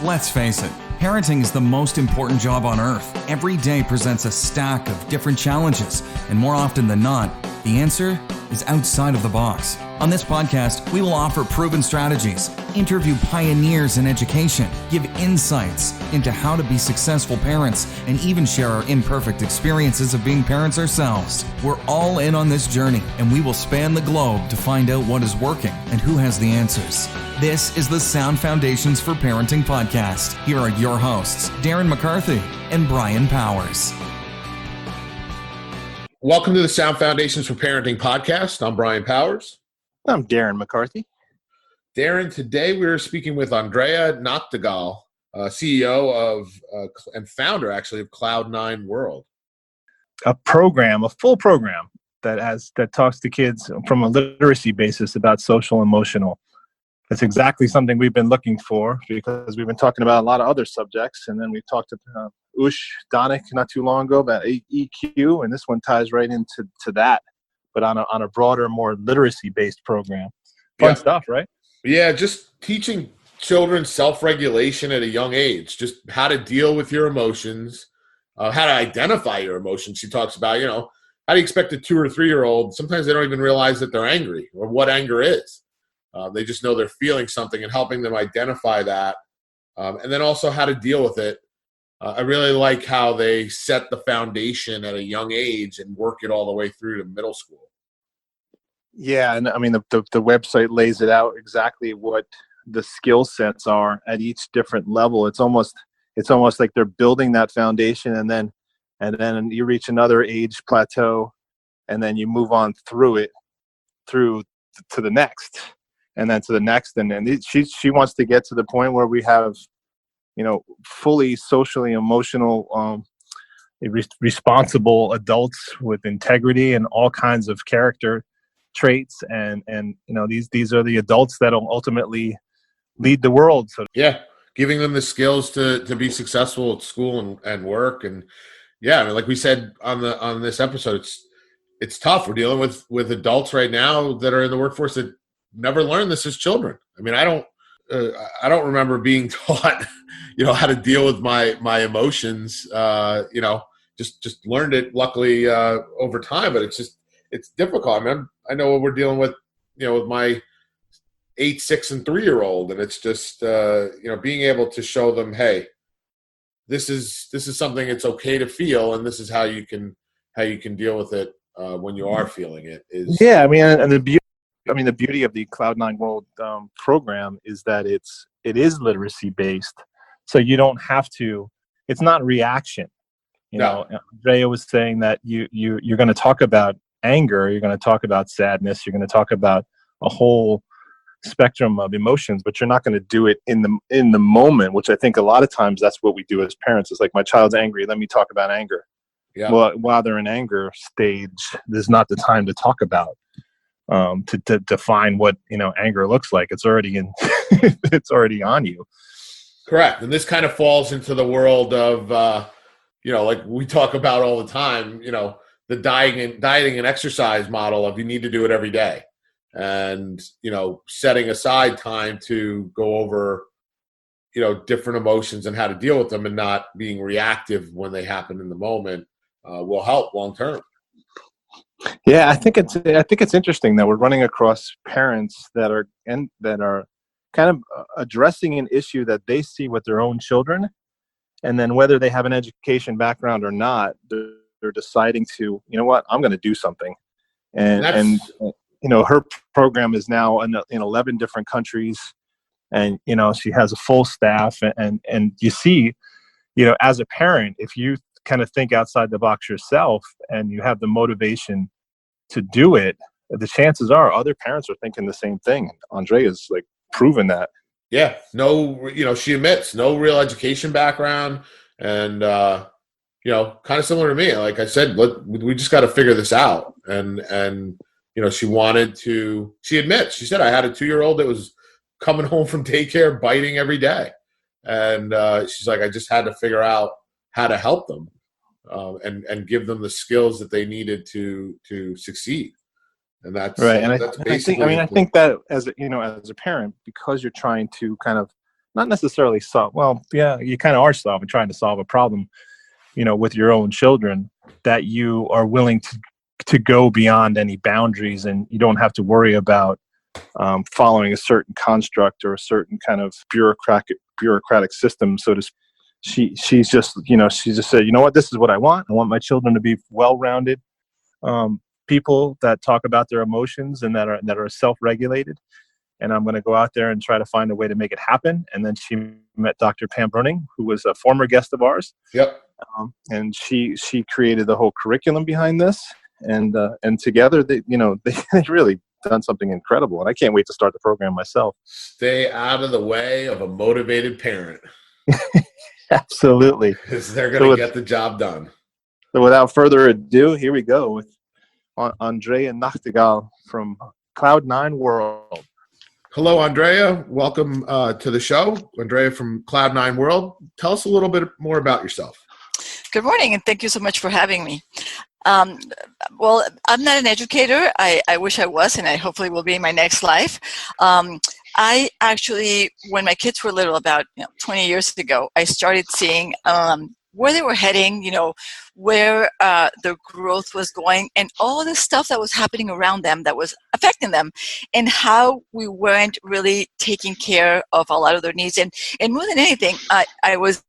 Let's face it, parenting is the most important job on earth. Every day presents a stack of different challenges, and more often than not, the answer is outside of the box. On this podcast, we will offer proven strategies, interview pioneers in education, give insights into how to be successful parents, and even share our imperfect experiences of being parents ourselves. We're all in on this journey, and we will span the globe to find out what is working and who has the answers. This is the Sound Foundations for Parenting podcast. Here are your hosts, Darren McCarthy and Brian Powers. Welcome to the Sound Foundations for Parenting podcast. I'm Brian Powers. I'm Darren McCarthy. Darren, today we're speaking with Andrea Nachtigall, CEO of and founder, actually, of Cloud9 World. A full program that talks to kids from a literacy basis about social emotional. That's exactly something we've been looking for because we've been talking about a lot of other subjects, and then we talked to Ush Donick not too long ago about EQ, and this one ties right into that, but on a broader, more literacy-based program. Fun stuff, right? Yeah, just teaching children self-regulation at a young age, just how to deal with your emotions, how to identify your emotions. She talks about, how do you expect a 2 or 3-year-old? Sometimes they don't even realize that they're angry or what anger is. They just know they're feeling something, and helping them identify that, and then also how to deal with it. I really like how they set the foundation at a young age and work it all the way through to middle school. Yeah, and I mean the website lays it out exactly what the skill sets are at each different level. It's almost like they're building that foundation, and then you reach another age plateau, and then you move on through to the next. And then to the next, and she wants to get to the point where we have, fully socially emotional, responsible adults with integrity and all kinds of character traits, and these are the adults that'll ultimately lead the world. So giving them the skills to be successful at school and work, and like we said on this episode, it's tough. We're dealing with adults right now that are in the workforce that never learned this as children. I mean, I don't remember being taught, how to deal with my emotions. Just learned it luckily over time, but it's difficult. I mean, I know what we're dealing with, with my 8, 6, and 3-year-old, and it's just being able to show them, hey, this is something it's okay to feel, and this is how you can deal with it when you are feeling it. The beauty of the Cloud9 World program is that it is literacy based, so you don't have to. It's not reaction. Andrea was saying that you're going to talk about anger, you're going to talk about sadness, you're going to talk about a whole spectrum of emotions, but you're not going to do it in the moment. Which I think a lot of times that's what we do as parents. It's like, my child's angry, let me talk about anger. Yeah. Well, while they're in anger stage, there's not the time to talk about. To define what anger looks like. It's already it's already on you. Correct. And this kind of falls into the world of like we talk about all the time, the dieting and exercise model of you need to do it every day, and setting aside time to go over different emotions and how to deal with them, and not being reactive when they happen in the moment will help long term. Yeah, I think it's interesting that we're running across parents that are kind of addressing an issue that they see with their own children, and then whether they have an education background or not, they're deciding to, I'm going to do something, and her program is now in 11 different countries, and she has a full staff, and you see, as a parent, if you kind of think outside the box yourself and you have the motivation to do it, the chances are other parents are thinking the same thing. Andrea's proven that. Yeah, she admits no real education background, and kind of similar to me. Like I said, we just got to figure this out. And she admits, she said, I had a 2-year-old that was coming home from daycare biting every day, and she's like, I just had to figure out how to help them and give them the skills that they needed to succeed. And that's right. And that's basically. I think that as a parent, because you're trying to kind of not necessarily solve. Well, yeah, you kind of are trying to solve a problem, with your own children, that you are willing to go beyond any boundaries, and you don't have to worry about following a certain construct or a certain kind of bureaucratic system, so to speak. She's just said, what, this is what I want. I want my children to be well-rounded people that talk about their emotions and that are self-regulated. And I'm going to go out there and try to find a way to make it happen. And then she met Dr. Pam Bruning, who was a former guest of ours. Yep. And she created the whole curriculum behind this. And together, they really done something incredible. And I can't wait to start the program myself. Stay out of the way of a motivated parent. Absolutely. Because they're going to get the job done. So without further ado, here we go with Andrea Nachtigall from Cloud9 World. Hello, Andrea. Welcome to the show. Andrea from Cloud9 World. Tell us a little bit more about yourself. Good morning, and thank you so much for having me. Well, I'm not an educator. I wish I was, and I hopefully will be in my next life. I actually, when my kids were little, about 20 years ago, I started seeing where they were heading, where their growth was going, and all the stuff that was happening around them that was affecting them, and how we weren't really taking care of a lot of their needs. And more than anything, I was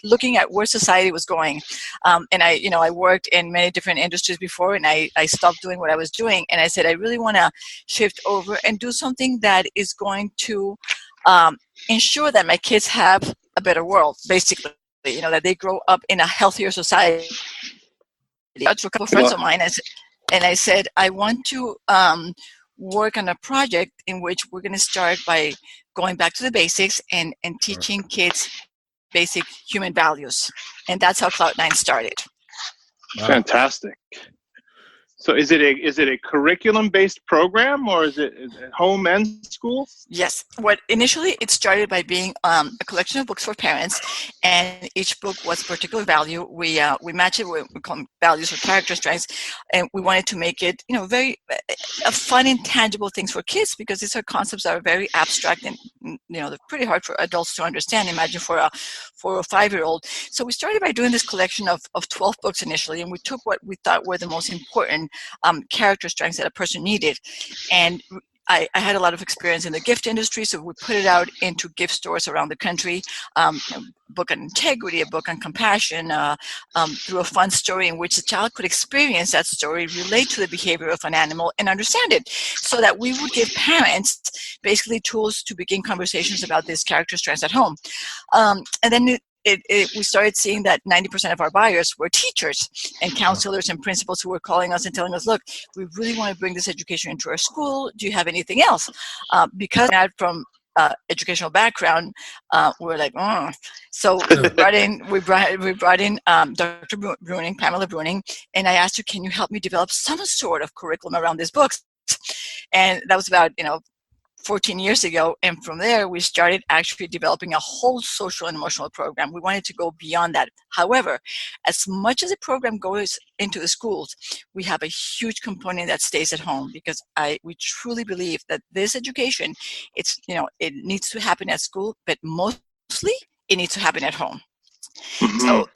looking at where society was going. And I worked in many different industries before, and I stopped doing what I was doing. And I said, I really want to shift over and do something that is going to ensure that my kids have a better world, basically, that they grow up in a healthier society. I talked to a couple of friends of mine, and I said, I want to work on a project in which we're going to start by going back to the basics and teaching kids basic human values. And that's how Cloud9 started. Wow. Fantastic. So is it a curriculum-based program, or is it home and school? Yes. Initially it started by being a collection of books for parents, and each book was a particular value. We match it. We call them values or character strengths, and we wanted to make it very fun and tangible things for kids, because these are concepts that are very abstract and they're pretty hard for adults to understand. Imagine for a 4 or 5-year-old. So we started by doing this collection of 12 books initially, and we took what we thought were the most important character strengths that a person needed. And I had a lot of experience in the gift industry, so we put it out into gift stores around the country. A book on integrity, a book on compassion, through a fun story in which the child could experience that story, relate to the behavior of an animal, and understand it, so that we would give parents basically tools to begin conversations about these character strengths at home. And then we started seeing that 90% of our buyers were teachers and counselors and principals who were calling us and telling us, look, we really want to bring this education into our school. Do you have anything else? Because I had from educational background, we were like, So we brought in Dr. Bruning, Pamela Bruning, and I asked her, can you help me develop some sort of curriculum around these books? And that was about, 14 years ago, and from there we started actually developing a whole social and emotional program. We wanted to go beyond that. However, as much as the program goes into the schools, we have a huge component that stays at home, because we truly believe that this education, it needs to happen at school, but mostly it needs to happen at home.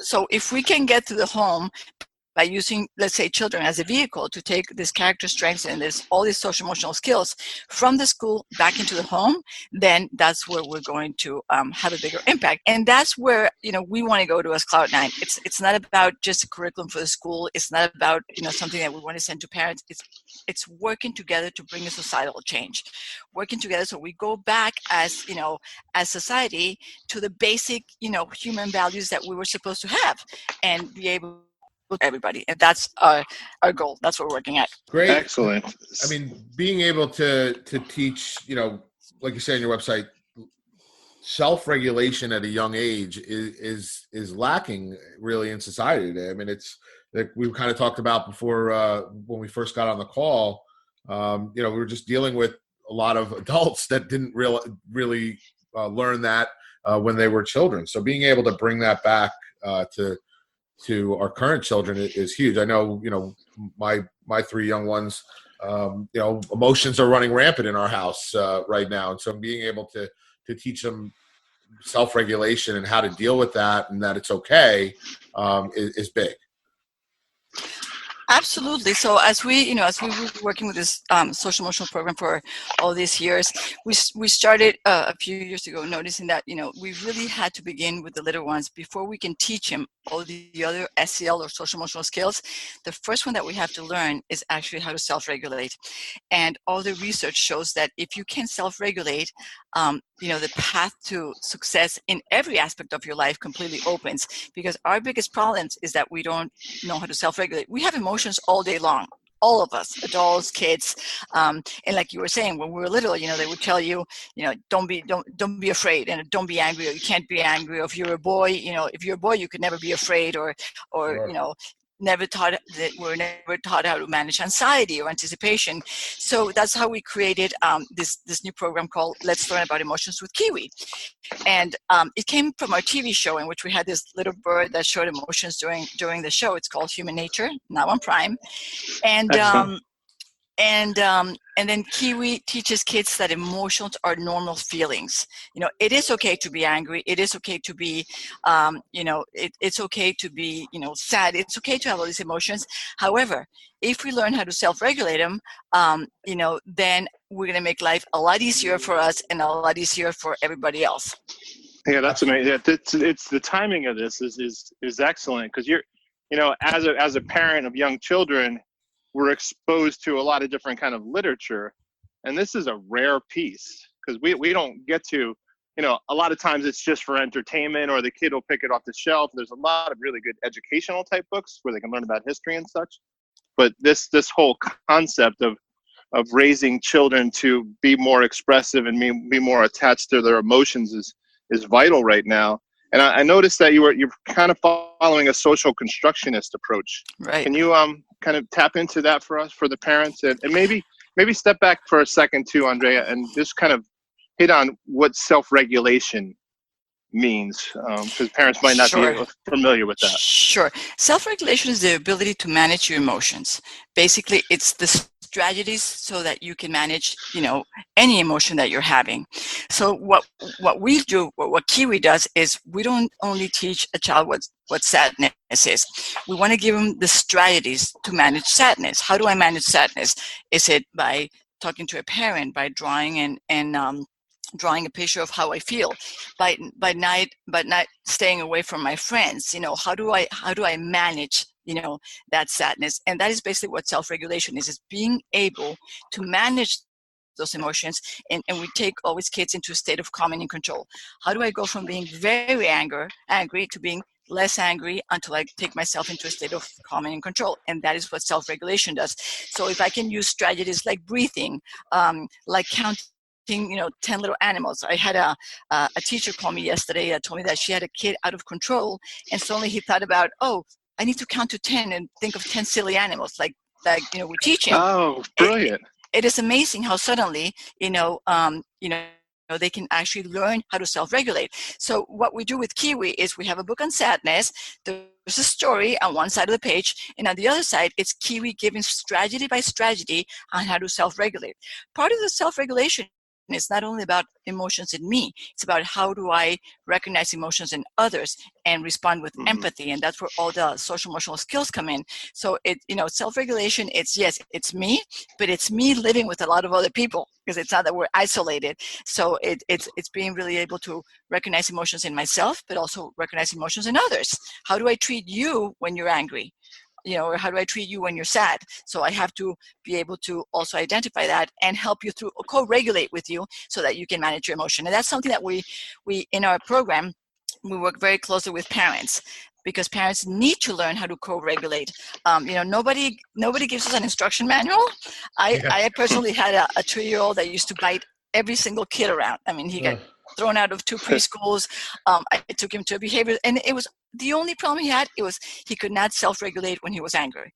So if we can get to the home by using, let's say, children as a vehicle to take this character strengths and all these social emotional skills from the school back into the home, then that's where we're going to have a bigger impact. And that's where we want to go to as Cloud9. It's not about just a curriculum for the school. It's not about something that we want to send to parents. It's working together to bring a societal change, working together so we go back as society to the basic human values that we were supposed to have, and be able everybody. And that's our goal. That's what we're working at. Great. Excellent. I mean, being able to teach, like you say on your website, self-regulation at a young age is lacking really in society today. I mean, it's like we kind of talked about before when we first got on the call. We were just dealing with a lot of adults that didn't really learn that when they were children. So being able to bring that back to our current children is huge. I know, my 3 young ones, emotions are running rampant in our house right now. And so being able to teach them self-regulation and how to deal with that, and that it's okay, is big. Absolutely. So as we were working with this social emotional program for all these years, we started a few years ago noticing that, we really had to begin with the little ones before we can teach them all the other SEL or social emotional skills. The first one that we have to learn is actually how to self-regulate. And all the research shows that if you can self-regulate, the path to success in every aspect of your life completely opens, because our biggest problems is that we don't know how to self-regulate. We have emotions all day long, all of us, adults, kids, and like you were saying, when we were little, they would tell you, don't be afraid, and don't be angry, or you can't be angry. Or if you're a boy, if you're a boy, you could never be afraid, or Sure. we're never taught how to manage anxiety or anticipation. So that's how we created this new program called Let's Learn About Emotions with Kiwi. And it came from our TV show, in which we had this little bird that showed emotions during the show. It's called Human Nature, now on Prime. And and then Kiwi teaches kids that emotions are normal feelings. It is okay to be angry. It is okay to be, it's okay to be, sad. It's okay to have all these emotions. However, if we learn how to self-regulate them, then we're going to make life a lot easier for us and a lot easier for everybody else. Yeah, that's amazing. Yeah, it's the timing of this is excellent, because as a parent of young children, we're exposed to a lot of different kind of literature, and this is a rare piece, because we don't get to, a lot of times it's just for entertainment, or the kid will pick it off the shelf. There's a lot of really good educational type books where they can learn about history and such, but this whole concept of raising children to be more expressive and be more attached to their emotions is vital right now. And I noticed that you're kind of following a social constructionist approach. Right. Can you kind of tap into that for us, for the parents, and maybe step back for a second too, Andrea, and just kind of hit on what self-regulation means, because parents might not Sure. be familiar with that. Sure. Self-regulation is the ability to manage your emotions. Basically, it's the strategies so that you can manage, any emotion that you're having. So what we do, what Kiwi does, is we don't only teach a child what sadness is. We want to give them the strategies to manage sadness. How do I manage sadness? Is it by talking to a parent, by drawing and drawing a picture of how I feel, by not staying away from my friends? How do I manage that sadness? And that is basically what self-regulation is being able to manage those emotions. And we take always kids into a state of calming and control. How do I go from being very angry to being less angry until I take myself into a state of calming and control? And that is what self-regulation does. So if I can use strategies like breathing, like counting 10 little animals. I had a teacher call me yesterday that told me that she had a kid out of control, and suddenly he thought about, I need to count to 10 and think of 10 silly animals like we teach him. Oh, brilliant. It is amazing how suddenly they can actually learn how to self-regulate. So what we do with Kiwi is we have a book on sadness. There's a story on one side of the page, and on the other side, it's Kiwi giving strategy by strategy on how to self-regulate. Part of the self-regulation is not only about emotions in me, it's about how do I recognize emotions in others and respond with empathy. And that's where all the social emotional skills come in. So self-regulation, it's me, but it's me living with a lot of other people, because it's not that we're isolated. So it's being really able to recognize emotions in myself, but also recognize emotions in others. How do I treat you when you're angry? Or how do I treat you when you're sad? So I have to be able to also identify that and help you through, co-regulate with you so that you can manage your emotion. And that's something that we in our program, we work very closely with parents, because parents need to learn how to co-regulate. Nobody gives us an instruction manual. I personally had a 2-year-old that used to bite every single kid around. I mean, he got thrown out of 2 preschools. I took him to a behavior, and it was the only problem he had. It was he could not self-regulate when he was angry.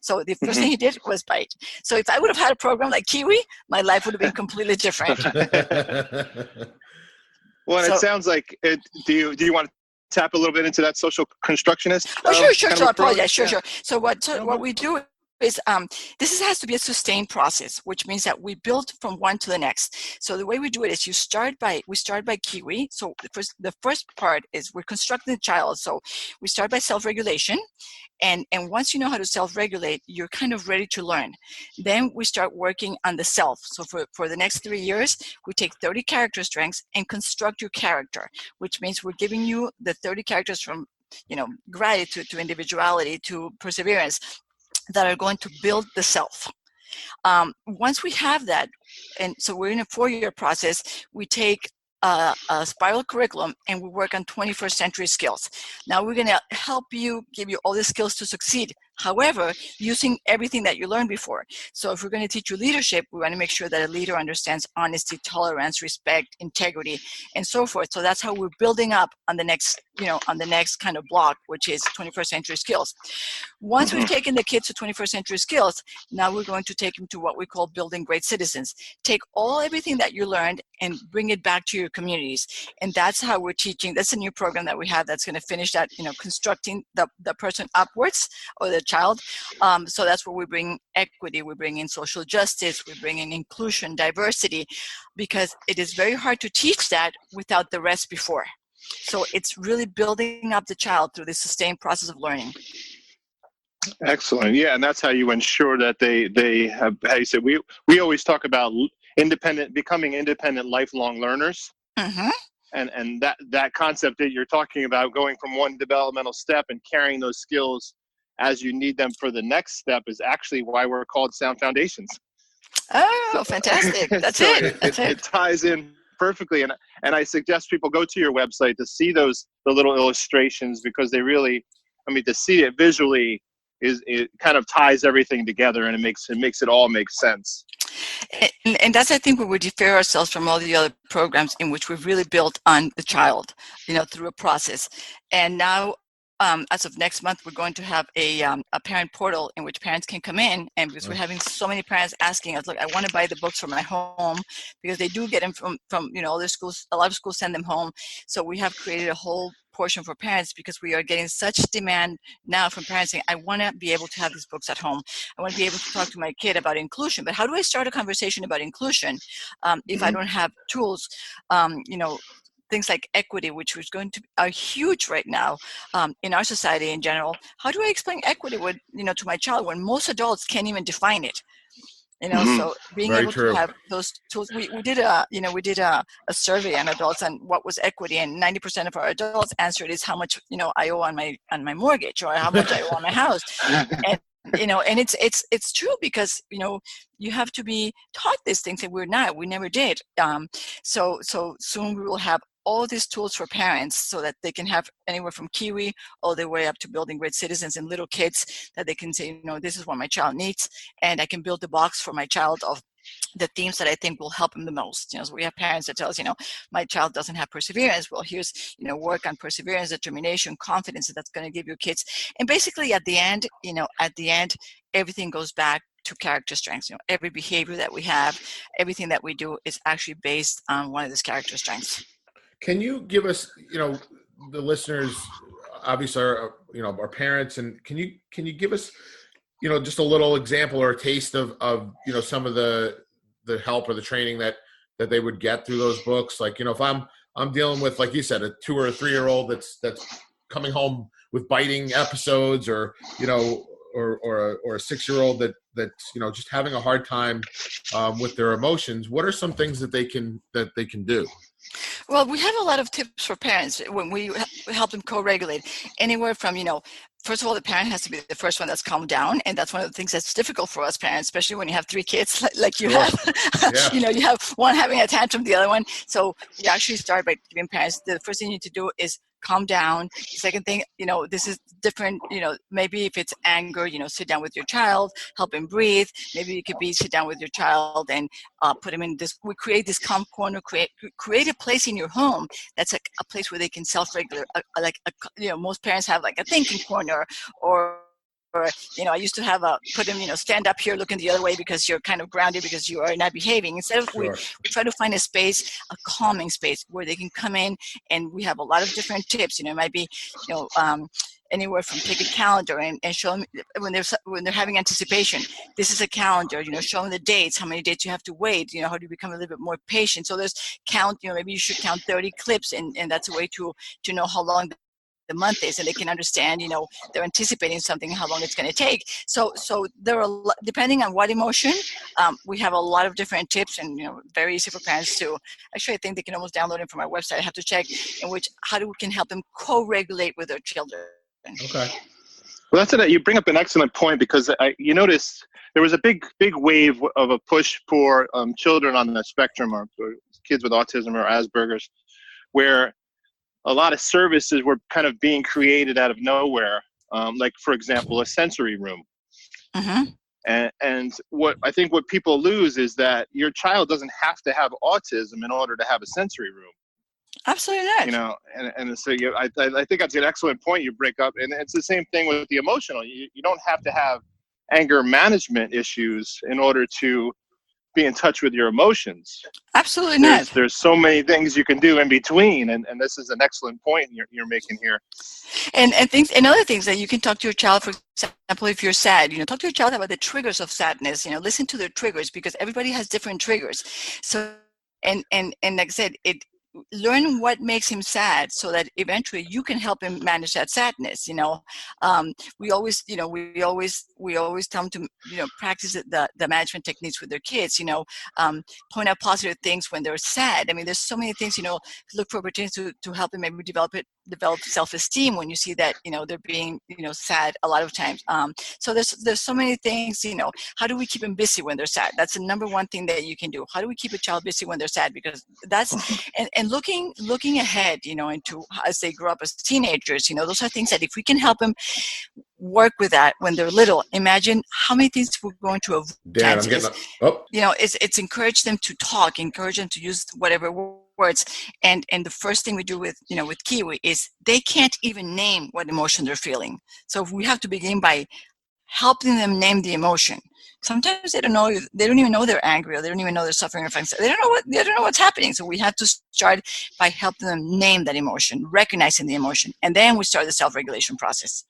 So the first thing he did was bite. So if I would have had a program like Kiwi, my life would have been completely different. Well, it sounds like it. Do you want to tap a little bit into that social constructionist? Sure. I apologize. Sure. So what we do this has to be a sustained process, which means that we build from one to the next. So the way we do it is we start by Kiwi. So the first part is we're constructing the child. So we start by self-regulation. And once you know how to self-regulate, you're kind of ready to learn. Then we start working on the self. So for the next 3 years, we take 30 character strengths and construct your character, which means we're giving you the 30 characters from gratitude to individuality to perseverance that are going to build the self. Once we have that, and so we're in a 4-year process, we take a spiral curriculum and we work on 21st century skills. Now we're going to help you, give you all the skills to succeed. However, using everything that you learned before. So if we're going to teach you leadership, we want to make sure that a leader understands honesty, tolerance, respect, integrity, and so forth. So that's how we're building up on the next, kind of block, which is 21st century skills. Once we've taken the kids to 21st century skills, now we're going to take them to what we call building great citizens. Take everything that you learned and bring it back to your communities. And that's how we're teaching. That's a new program that we have that's going to finish that, constructing the person upwards, or the child. So that's where we bring equity, we bring in social justice, we bring in inclusion, diversity, because it is very hard to teach that without the rest before. So it's really building up the child through this sustained process of learning. Excellent. Yeah, and that's how you ensure that they have, how you said, we always talk about becoming independent lifelong learners. Mm-hmm. And that concept that you're talking about, going from one developmental step and carrying those skills as you need them for the next step, is actually why we're called Sound Foundations. Oh, fantastic. That's so it. It ties in perfectly. And I suggest people go to your website to see the little illustrations, because they really, to see it visually it kind of ties everything together, and it makes it all make sense. And that's, I think, where we differ ourselves from all the other programs in which we've really built on the child, through a process. And now, as of next month, we're going to have a parent portal in which parents can come in, and because we're having so many parents asking us, look, I want to buy the books for my home, because they do get them from other schools. A lot of schools send them home. So we have created a whole portion for parents, because we are getting such demand now from parents saying, I want to be able to have these books at home. I want to be able to talk to my kid about inclusion, but how do I start a conversation about inclusion if I don't have tools? Things like equity, which is are huge right now in our society in general. How do I explain equity to my child when most adults can't even define it? So being Very able true. to have those tools. We did a survey on adults on what was equity, and 90% of our adults answered is how much I owe on my mortgage, or how much I owe on my house. And and it's true, because you have to be taught these things, and we never did. So soon we will have all these tools for parents, so that they can have anywhere from Kiwi all the way up to building great citizens and little kids, that they can say, this is what my child needs, and I can build a box for my child of the themes that I think will help them the most. So we have parents that tell us, my child doesn't have perseverance. Well, here's, work on perseverance, determination, confidence, and that's going to give your kids. And basically at the end, everything goes back to character strengths. Every behavior that we have, everything that we do is actually based on one of these character strengths. Can you give us, the listeners obviously are, our parents, and can you give us, just a little example or a taste of some of the help or the training that they would get through those books? Like, if I'm dealing with, like you said, a 2 or a 3-year-old that's coming home with biting episodes, or or a 6-year-old that's just having a hard time with their emotions, what are some things that they can do? Well, we have a lot of tips for parents when we help them co-regulate. Anywhere from, first of all, the parent has to be the first one that's calmed down. And that's one of the things that's difficult for us parents, especially when you have 3 kids like you have. Yeah. You have one having a tantrum, the other one. So we actually start by giving parents, the first thing you need to do is calm down. The second thing, this is different, maybe if it's anger, sit down with your child, help him breathe. Maybe it could be sit down with your child and put him in this, we create this calm corner, create a place in your home that's like a place where they can self-regulate. Most parents have like a thinking corner, or I used to have put him, stand up here looking the other way because you're kind of grounded because you are not behaving. Instead of Sure. we try to find a calming space where they can come in, and we have a lot of different tips. It might be, anywhere from take a calendar and show them when they're having anticipation. This is a calendar, show them the dates, how many dates you have to wait, how do you become a little bit more patient. So there's count, maybe you should count 30 clips, and that's a way to know how long the month is, and they can understand, they're anticipating something, how long it's going to take. So there are, depending on what emotion, we have a lot of different tips, and very easy for parents to, actually I think they can almost download it from our website. I have to check in which how we can help them co-regulate with their children. Okay. Well, you bring up an excellent point, because you notice there was a big wave of a push for children on the spectrum, or kids with autism or Asperger's, where a lot of services were kind of being created out of nowhere. Like, for example, a sensory room. Mm-hmm. And what people lose is that your child doesn't have to have autism in order to have a sensory room. Absolutely not. And so I think that's an excellent point you break up. And it's the same thing with the emotional. You don't have to have anger management issues in order to be in touch with your emotions. Absolutely not. There's so many things you can do in between, and this is an excellent point you're making here. And other things that you can talk to your child, for example, if you're sad, talk to your child about the triggers of sadness. Listen to their triggers, because everybody has different triggers. So and like I said, learn what makes him sad, so that eventually you can help him manage that sadness. We always tell them to practice the management techniques with their kids. Point out positive things when they're sad. I mean, there's so many things. Look for opportunities to help them maybe develop self-esteem when you see that they're being sad a lot of times. So there's so many things. How do we keep them busy when they're sad? That's the number one thing that you can do. How do we keep a child busy when they're sad? Because that's and looking ahead, into as they grow up as teenagers, those are things that if we can help them work with that when they're little, imagine how many things we're going to avoid. It's encourage them to talk, encourage them to use whatever words. And the first thing we do with Kiwi is they can't even name what emotion they're feeling. So we have to begin by helping them name the emotion. Sometimes they don't even know they're angry, or they don't even know they're suffering from anxiety. They don't know what's happening. So we have to start by helping them name that emotion, recognizing the emotion, and then we start the self-regulation process.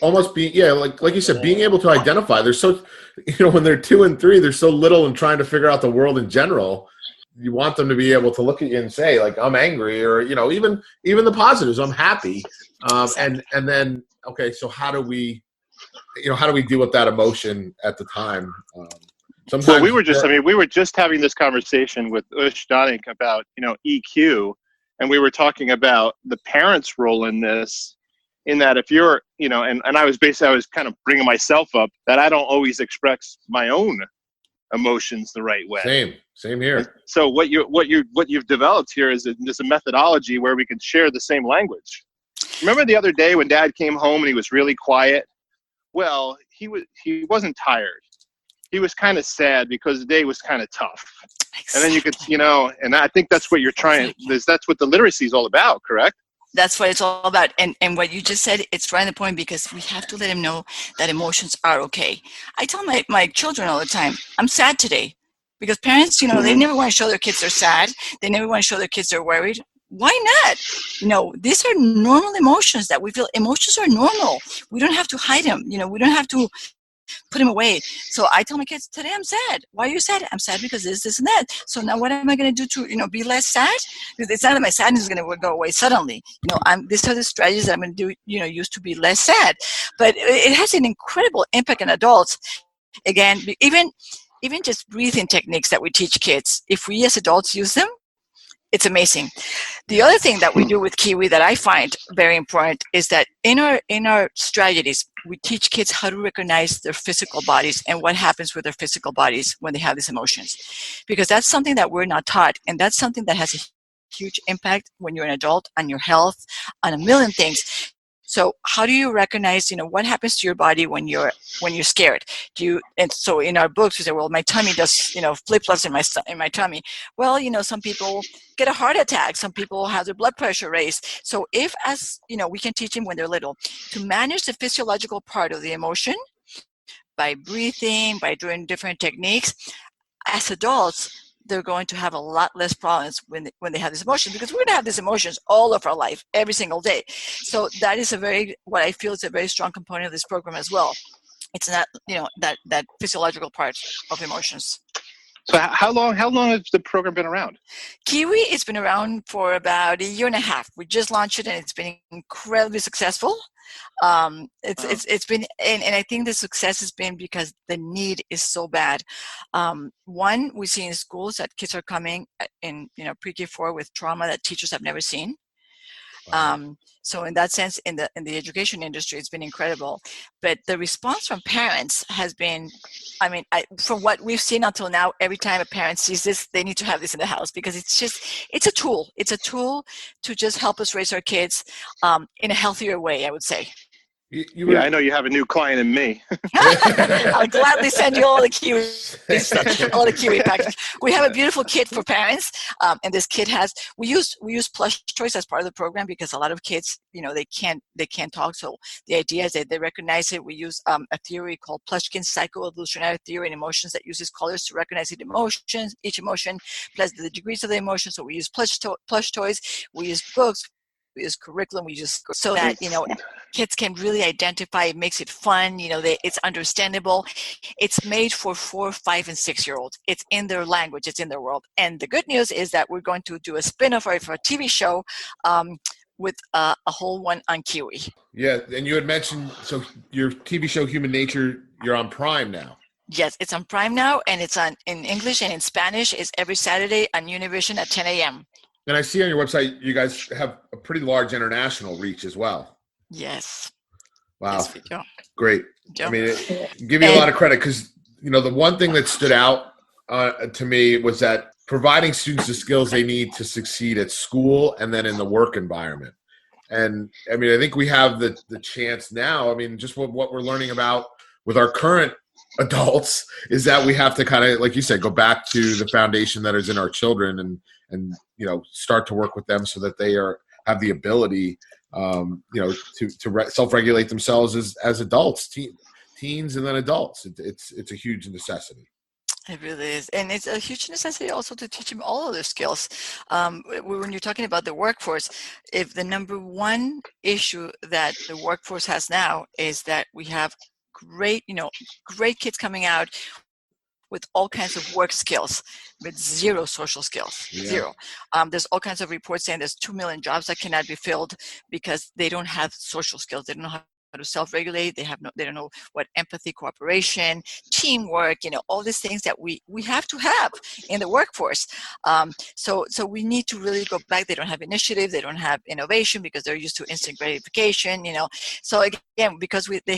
Almost like you said, being able to identify. They're so, when they're 2 and 3, they're so little and trying to figure out the world in general. You want them to be able to look at you and say, like, I'm angry, or even the positives, I'm happy, and then okay, so how do we deal with that emotion at the time? Sometimes we were just having this conversation with Ush Donik about EQ, and we were talking about the parents' role in this. In that, if you're and I was kind of bringing myself up that I don't always express my own emotions the right way. Same here. And so what you've developed here is a methodology where we can share the same language. Remember the other day when Dad came home and he was really quiet? Well, he wasn't tired. He was kind of sad because the day was kind of tough. Exactly. And then you could, and I think that's what you're trying. That's what the literacy is all about, correct? That's what it's all about. And what you just said, it's right on the point, because we have to let them know that emotions are okay. I tell my children all the time, I'm sad today, because parents, they never want to show their kids they're sad. They never want to show their kids they're worried. Why not? These are normal emotions that we feel. Emotions are normal. We don't have to hide them. We don't have to put them away. So I tell my kids, today I'm sad. Why are you sad? I'm sad because this and that. So now what am I going to do to, be less sad? Because it's not that my sadness is going to go away suddenly. These are the strategies that I'm going to do, use to be less sad. But it has an incredible impact on adults. Again, even just breathing techniques that we teach kids, if we as adults use them, it's amazing. The other thing that we do with Kiwi that I find very important is that in our strategies, we teach kids how to recognize their physical bodies and what happens with their physical bodies when they have these emotions. Because that's something that we're not taught, and that's something that has a huge impact when you're an adult on your health, on a million things. So how do you recognize, what happens to your body when you're scared? And so in our books we say, well, my tummy does, flip-flops in my tummy. Well, some people get a heart attack, some people have their blood pressure raised. So if, as we can teach them when they're little to manage the physiological part of the emotion by breathing, by doing different techniques, as adults they're going to have a lot less problems when they have these emotions, because we're going to have these emotions all of our life, every single day. So that is what I feel is a very strong component of this program as well. It's not, that physiological part of emotions. So how long has the program been around? Kiwi, it's been around for about 1.5 years. We just launched it, and it's been incredibly successful. It's been, and I think the success has been because the need is so bad. One, we see in schools that kids are coming in, pre-K4 with trauma that teachers have never seen. So in that sense, in the education industry, it's been incredible. But the response from parents has been, from what we've seen until now, every time a parent sees this, they need to have this in the house, because it's a tool. It's a tool to just help us raise our kids in a healthier way, I would say. I know you have a new client in me. I'll gladly send you all the Kiwi stuff, all the Kiwi package. We have a beautiful kit for parents, and this kit we use plush toys as part of the program, because a lot of kids, they can't talk. So the idea is that they recognize it. We use a theory called Plushkin's psychoevolutionary theory in emotions that uses colors to recognize each emotion plus the degrees of the emotion. So we use plush toys. We use books. We use curriculum. We use so that kids can really identify. It makes it fun. It's understandable. It's made for 4, 5, and 6-year-olds. It's in their language. It's in their world. And the good news is that we're going to do a spin-off for a TV show with a whole one on Kiwi. Yeah, and you had mentioned, so your TV show Human Nature, you're on Prime now. Yes, it's on Prime now, and it's on in English and in Spanish. It's every Saturday on Univision at 10 a.m. And I see on your website, you guys have a pretty large international reach as well. Yes. Wow. Yes, we do. Great. Yeah. I mean, give you a lot of credit, because, the one thing that stood out to me was that providing students the skills they need to succeed at school and then in the work environment. And I think we have the chance now. Just what we're learning about with our current adults is that we have to kind of, like you said, go back to the foundation that is in our children and start to work with them so that they have the ability to self-regulate themselves as adults, teens and then adults. It's a huge necessity. It really is. And it's a huge necessity also to teach them all of their skills. When you're talking about the workforce, if the number one issue that the workforce has now is that we have great kids coming out with all kinds of work skills, with zero social skills, zero. There's all kinds of reports saying there's 2 million jobs that cannot be filled because they don't have social skills. They don't know how to self-regulate. They don't know what empathy, cooperation, teamwork, all these things that we have to have in the workforce. So we need to really go back. They don't have initiative. They don't have innovation because they're used to instant gratification. So again, because they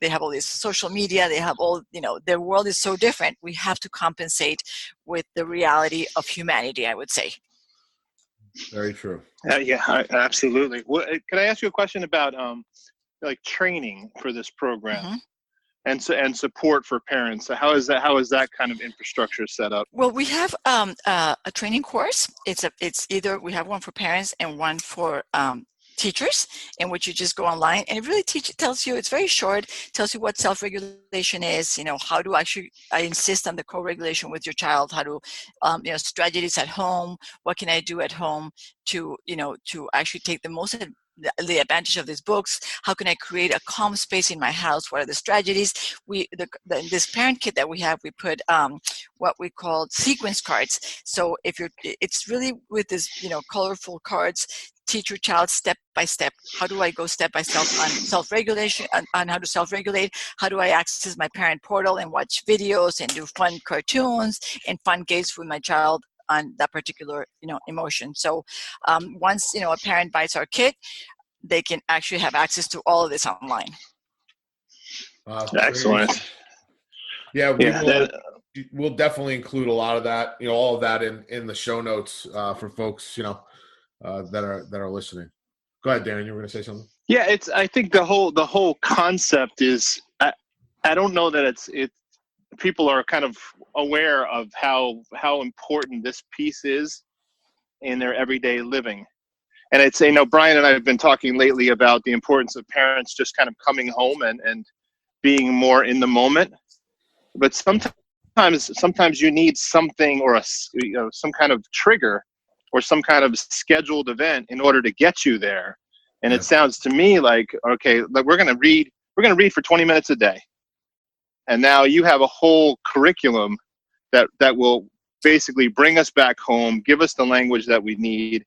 have all this social media. They have all their world is so different. We have to compensate with the reality of humanity, I would say. Very true. Absolutely. Can I ask you a question about training for this program and support for parents? So how is that kind of infrastructure set up? Well, we have a training course. It's either we have one for parents and one for teachers, in which you just go online and it really tells you, it's very short, tells you what self-regulation is, how to actually insist on the co-regulation with your child, how to strategies at home, what can I do at home to actually take the advantage of these books. How can I create a calm space in my house? What are the strategies? This parent kit that we have, we put what we call sequence cards. So it's really with this colorful cards, teach your child step by step. How do I go step by step on self-regulation, on how to self-regulate? How do I access my parent portal and watch videos and do fun cartoons and fun games with my child on that particular emotion? So once a parent buys our kit, they can actually have access to all of this online. Excellent. Yeah, we'll definitely include a lot of that, all of that in the show notes for folks that are listening. Go ahead, Darren. You were going to say something? Yeah, I think the whole concept is, I don't know that it's people are kind of aware of how important this piece is in their everyday living. And it's, Brian and I have been talking lately about the importance of parents just kind of coming home and being more in the moment. But sometimes you need something, or some kind of trigger or some kind of scheduled event in order to get you there. And It sounds to me like, okay, we're going to read for 20 minutes a day. And now you have a whole curriculum that will basically bring us back home, give us the language that we need,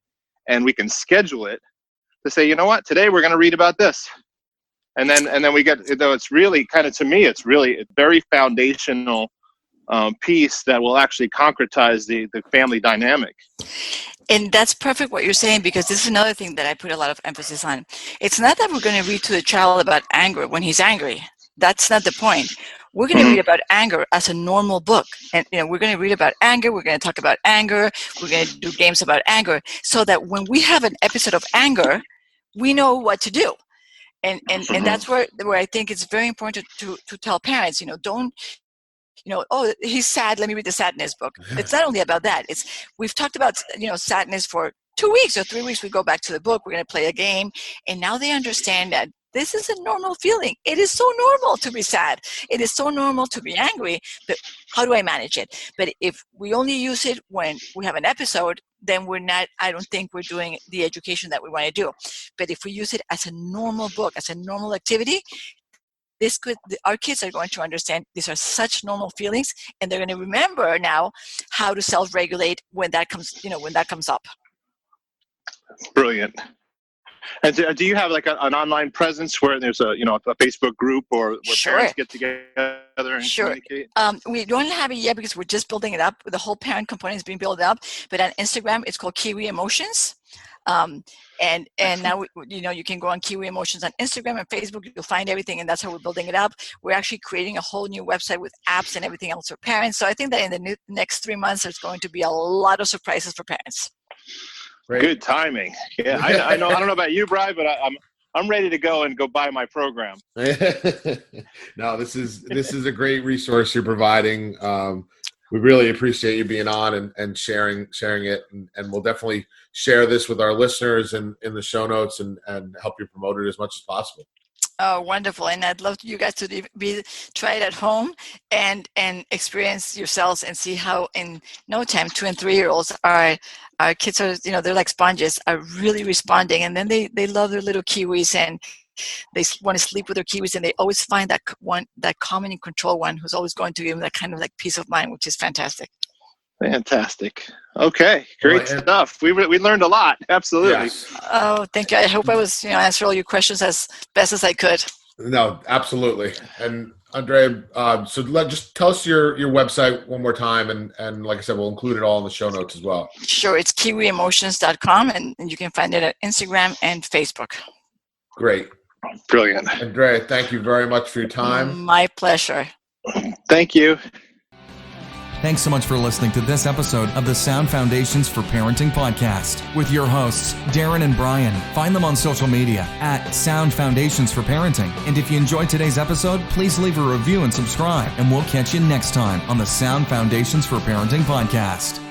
and we can schedule it to say, you know what, today we're going to read about this. And then we get, it's really kind of, to me, it's really a very foundational piece that will actually concretize the family dynamic. And that's perfect what you're saying, because this is another thing that I put a lot of emphasis on. It's not that we're going to read to the child about anger when he's angry. That's not the point. We're going to read about anger as a normal book. And we're going to read about anger. We're going to talk about anger. We're going to do games about anger, so that when we have an episode of anger, we know what to do. And that's where I think it's very important to tell parents, don't, oh, he's sad, let me read the sadness book. It's not only about that. We've talked about, sadness for 2 weeks or 3 weeks. We go back to the book, we're going to play a game. And now they understand that this is a normal feeling. It is so normal to be sad. It is so normal to be angry. But how do I manage it? But if we only use it when we have an episode, then I don't think we're doing the education that we want to do. But if we use it as a normal book, as a normal activity, our kids are going to understand these are such normal feelings, and they're going to remember now how to self-regulate when that comes up. Brilliant. And do you have like an online presence where there's a Facebook group or where parents get together and communicate? We don't have it yet because we're just building it up. The whole parent component is being built up. But on Instagram, it's called Kiwi Emotions. And now you can go on Kiwi Emotions on Instagram and Facebook. You'll find everything, and that's how we're building it up. We're actually creating a whole new website with apps and everything else for parents. So I think that in the next 3 months, there's going to be a lot of surprises for parents. Great. Good timing. Yeah, I know. I don't know about you, Brian, but I'm ready to go buy my program. No, this is a great resource you're providing. We really appreciate you being on and sharing it, and we'll definitely share this with our listeners in the show notes and help you promote it as much as possible. Oh, wonderful. And I'd love you guys to try it at home and experience yourselves and see how in no time 2 and 3 year olds our kids are, they're like sponges, are really responding. And then they love their little Kiwis, and they want to sleep with their Kiwis, and they always find that calm and control one who's always going to give them that kind of like peace of mind, which is fantastic. Fantastic. Okay, great stuff. We learned a lot. Absolutely. Yes. Oh, thank you. I hope I was answer all your questions as best as I could. No, absolutely. And Andrea, so just tell us your website one more time, and like I said, we'll include it all in the show notes as well. Sure, it's kiwiemotions.com, and you can find it at Instagram and Facebook. Great. Brilliant. Andrea, thank you very much for your time. My pleasure. Thank you. Thanks so much for listening to this episode of the Sound Foundations for Parenting podcast with your hosts, Darren and Brian. Find them on social media at Sound Foundations for Parenting. And if you enjoyed today's episode, please leave a review and subscribe. And we'll catch you next time on the Sound Foundations for Parenting podcast.